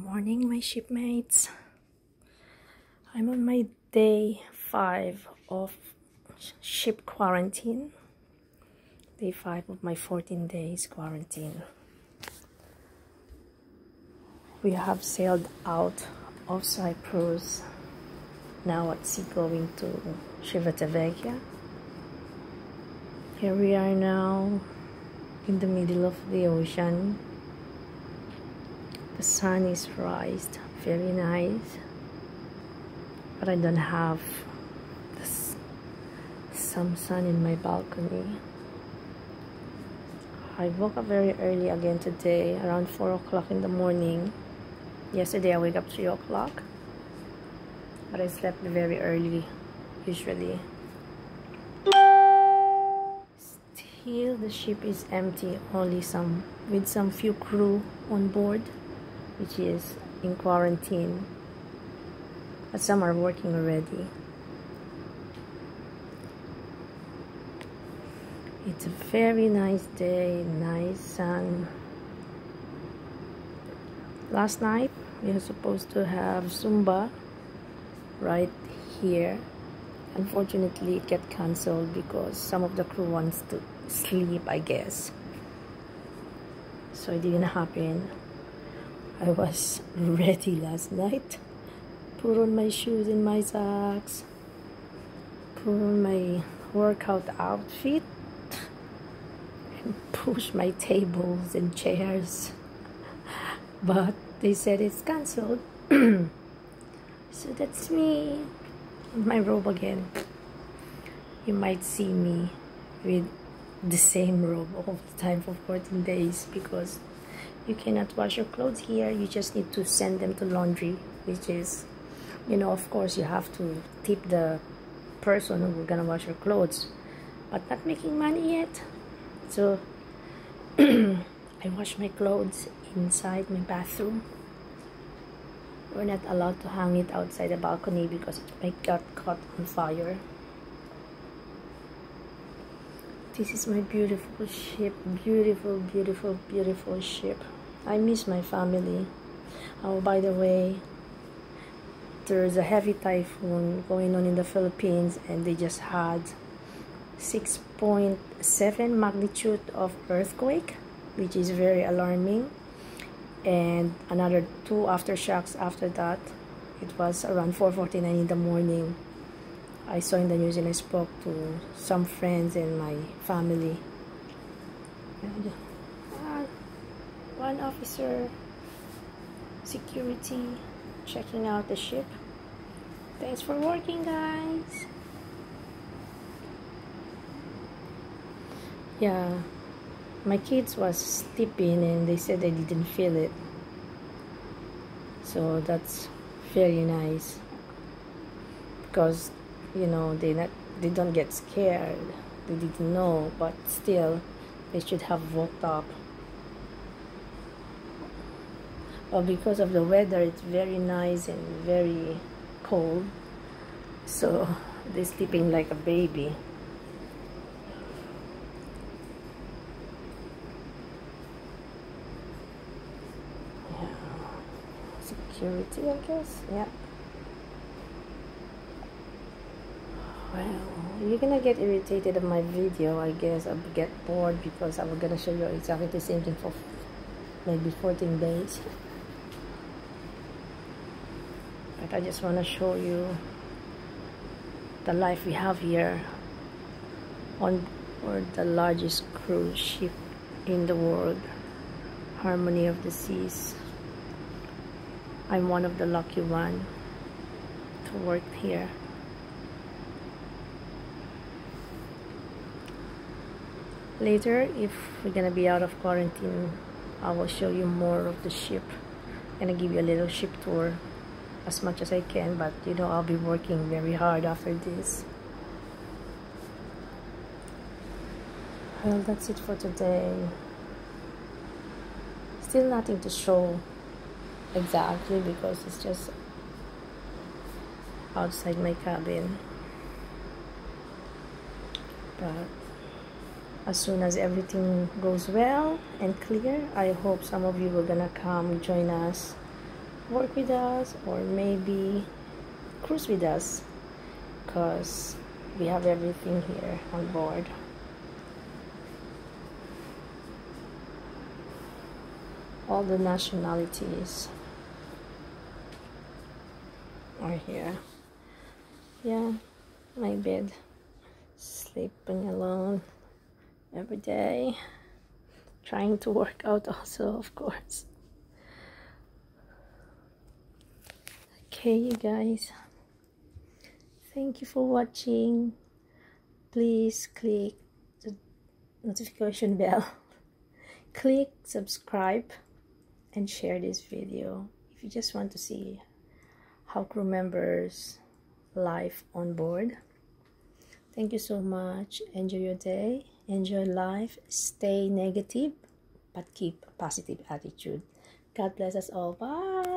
Morning, my shipmates. I'm on my day 5 of ship quarantine. Day 5 of my 14 days quarantine. We have sailed out of Cyprus, now at sea going to Civitavecchia. Here we are now in the middle of the ocean. The sun is rised, very nice, but I don't have some sun in my balcony. I woke up very early again today, around 4 o'clock in the morning. Yesterday I wake up 3 o'clock, but I slept very early usually. Still the ship is empty, only with some few crew on board, which is in quarantine, but some are working already. It's a very nice day, nice sun. Last night we were supposed to have Zumba right here. Unfortunately it got cancelled because some of the crew wants to sleep, I guess, so it didn't happen. I was ready last night. Put on my shoes and my socks. Put on my workout outfit. And push my tables and chairs. But they said it's cancelled. So that's me in my robe again. You might see me with the same robe all the time for 14 days because you cannot wash your clothes here. You just need to send them to laundry, which is, of course you have to tip the person who's gonna wash your clothes, but not making money yet. So I wash my clothes inside my bathroom. We're not allowed to hang it outside the balcony because it might get caught on fire. This is my beautiful ship. Beautiful, beautiful, beautiful ship. I miss my family. Oh, by the way, there's a heavy typhoon going on in the Philippines, and they just had 6.7 magnitude of earthquake, which is very alarming, and another 2 aftershocks after that. It was around 4:49 in the morning. I saw in the news and I spoke to some friends and my family. And, one officer, security, checking out the ship. Thanks for working, guys. Yeah, my kids was sleeping and they said they didn't feel it. So that's very nice because they don't get scared. They didn't know, but still they should have woke up. Well, because of the weather, it's very nice and very cold, so they're sleeping like a baby. Yeah. Security, I guess. Yeah. Well, you're gonna get irritated of my video, I guess. I'll get bored because I'm gonna show you exactly the same thing for maybe 14 days. But I just want to show you the life we have here on board the largest cruise ship in the world, Harmony of the Seas. I'm one of the lucky one to work here. Later, if we're gonna be out of quarantine, I will show you more of the ship. I'm gonna give you a little ship tour as much as I can, but I'll be working very hard after this. Well, that's it for today. Still nothing to show exactly because it's just outside my cabin, but as soon as everything goes well and clear, I hope some of you will gonna come join us work with us or maybe cruise with us, because we have everything here on board. All the nationalities are here. Yeah, my bed, sleeping alone every day, trying to work out also, of course. Okay, you guys, thank you for watching. Please click the notification bell, click subscribe, and share this video if you just want to see how crew members life on board. Thank you so much. Enjoy your day, enjoy life, stay negative but keep a positive attitude. God bless us all. Bye.